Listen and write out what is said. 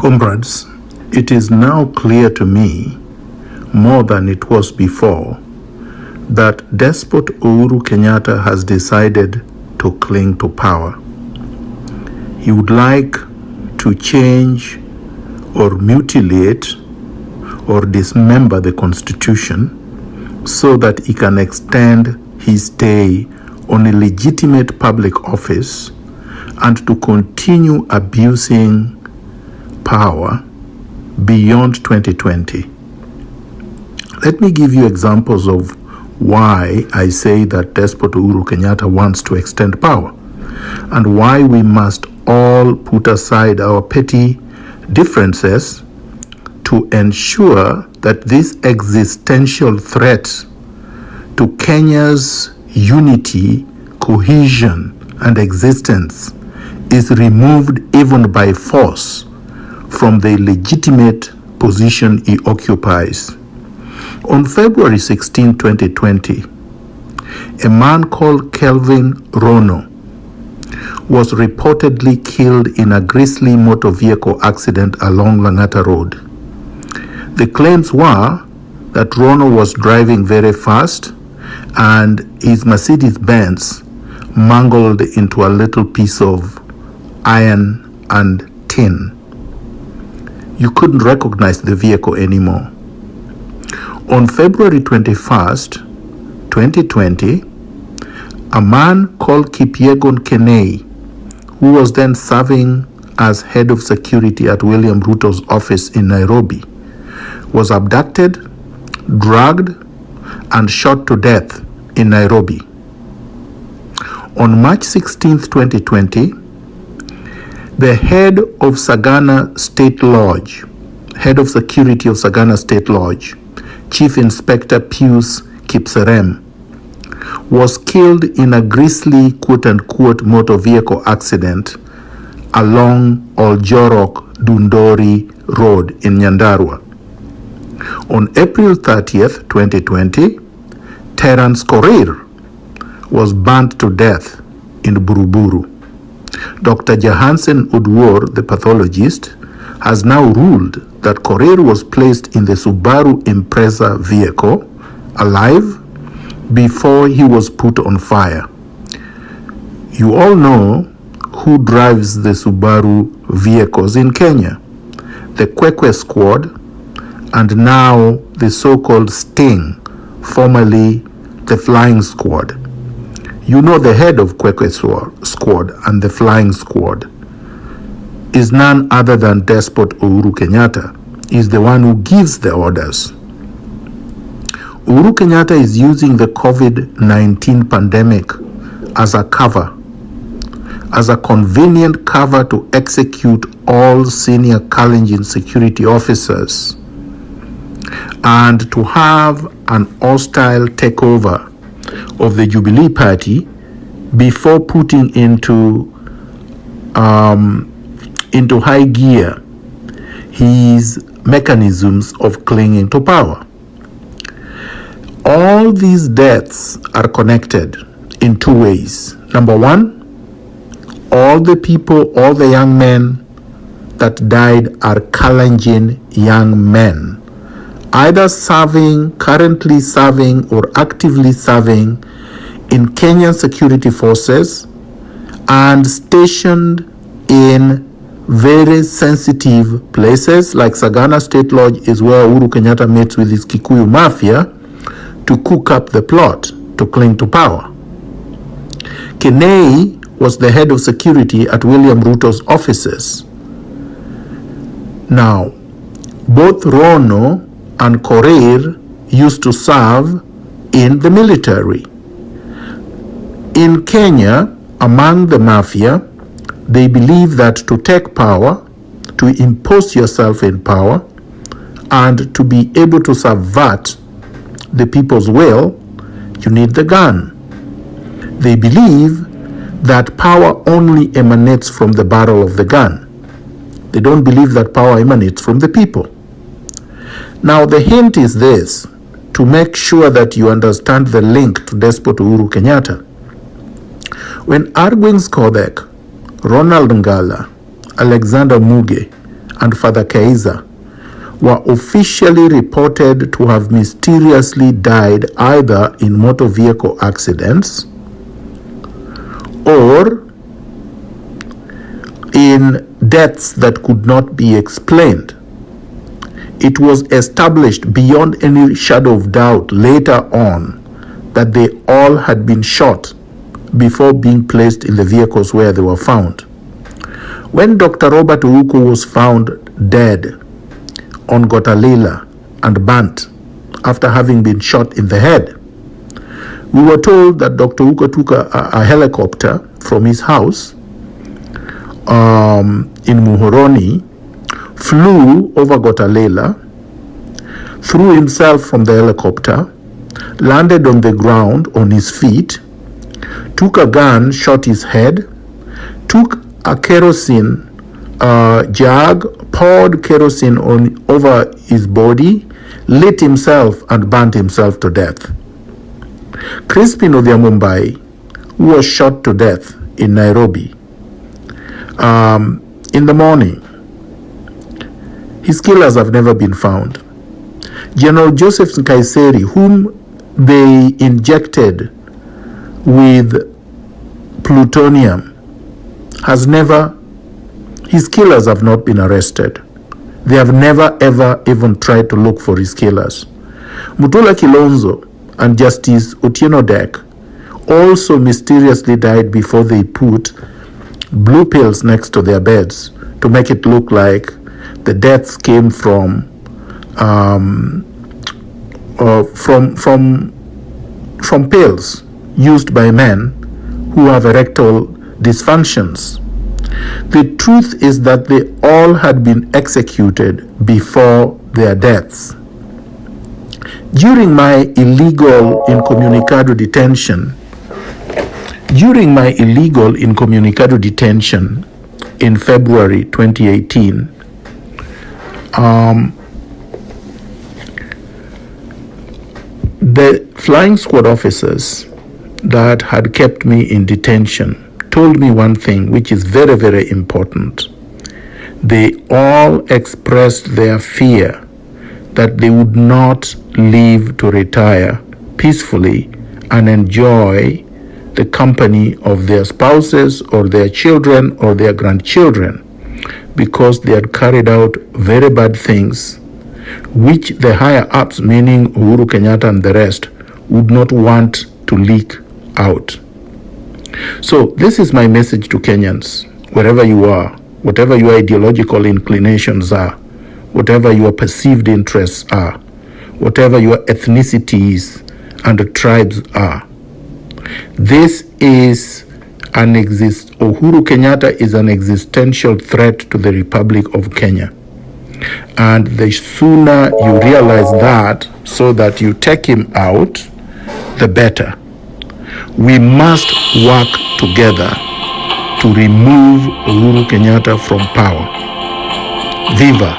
Comrades, it is now clear to me, more than it was before, that despot Uhuru Kenyatta has decided to cling to power. He would like to change or mutilate or dismember the Constitution so that he can extend his stay on a legitimate public office and to continue abusing power beyond 2020. Let me give you examples of why I say that despot Uhuru Kenyatta wants to extend power and why we must all put aside our petty differences to ensure that this existential threat to Kenya's unity, cohesion, and existence is removed even by force from the legitimate position he occupies. On February 16, 2020, a man called Kelvin Rono was reportedly killed in a grisly motor vehicle accident along Langata Road. The claims were that Rono was driving very fast and his Mercedes-Benz mangled into a little piece of iron and tin. You couldn't recognize the vehicle anymore. On February 21st, 2020, a man called Kipyegon Kenei, who was then serving as head of security at William Ruto's office in Nairobi, was abducted, drugged, and shot to death in Nairobi. On March 16, 2020, the head of Sagana State Lodge, head of security of Sagana State Lodge, Chief Inspector Pius Kipserem, was killed in a grisly quote-unquote motor vehicle accident along Oljorok Dundori Road in Nyandarua. On April 30th, 2020, Terence Korir was burnt to death in Buruburu. Dr. Jahansen Udwar, the pathologist, has now ruled that Korir was placed in the Subaru Impreza vehicle, alive, before he was put on fire. You all know who drives the Subaru vehicles in Kenya: the Kwekwe Squad, and now the so-called Sting, formerly the Flying Squad. You know the head of Kwekwe Squad and the Flying Squad is none other than despot Uhuru Kenyatta. Is the one who gives the orders. Uhuru Kenyatta is using the COVID-19 pandemic as a cover, as a convenient cover to execute all senior Kalenjin security officers and to have an hostile takeover of the Jubilee Party before putting into high gear his mechanisms of clinging to power. All these deaths are connected in two ways. Number one, all the young men that died are Kalenjin young men, either currently serving or actively serving in Kenyan security forces and stationed in very sensitive places like Sagana State Lodge is where Uhuru Kenyatta meets with his Kikuyu mafia to cook up the plot to cling to power. Kenei was the head of security at William Ruto's offices. Now, both Rono and Korir used to serve in the military. In Kenya, among the mafia, they believe that to take power, to impose yourself in power, and to be able to subvert the people's will, you need the gun. They believe that power only emanates from the barrel of the gun. They don't believe that power emanates from the people. Now, the hint is this, to make sure that you understand the link to despot Uhuru Kenyatta. When Arguing Skodek, Ronald Ngala, Alexander Muge, and Father Keiza were officially reported to have mysteriously died either in motor vehicle accidents or in deaths that could not be explained. It was established beyond any shadow of doubt later on that they all had been shot before being placed in the vehicles where they were found. When Dr. Robert Ouko was found dead on Gotalila and burnt after having been shot in the head, we were told that Dr. Ouko took a helicopter from his house in Muhoroni, flew over Gotalila, threw himself from the helicopter, landed on the ground on his feet, took a gun, shot his head, took a kerosene jug, poured kerosene over his body, lit himself and burnt himself to death. Crispin Odhiambo, who was shot to death in Nairobi in the morning, his killers have never been found. General Joseph Nkaiseri, whom they injected with plutonium, his killers have not been arrested. They have never ever even tried to look for his killers. Mutula Kilonzo and Justice Otieno Dek also mysteriously died before they put blue pills next to their beds to make it look like the deaths came from pills used by men who have erectile dysfunctions. The truth is that they all had been executed before their deaths. During my illegal incommunicado detention in February 2018, the flying squad officers that had kept me in detention told me one thing, which is very, very important. They all expressed their fear that they would not live to retire peacefully and enjoy the company of their spouses or their children or their grandchildren, because they had carried out very bad things which the higher ups, meaning Uhuru Kenyatta and the rest, would not want to leak out. So this is my message to Kenyans, wherever you are, whatever your ideological inclinations are, whatever your perceived interests are, whatever your ethnicities and tribes are. This is Uhuru Kenyatta is an existential threat to the Republic of Kenya. And the sooner you realize that, so that you take him out, the better. We must work together to remove Uhuru Kenyatta from power. Viva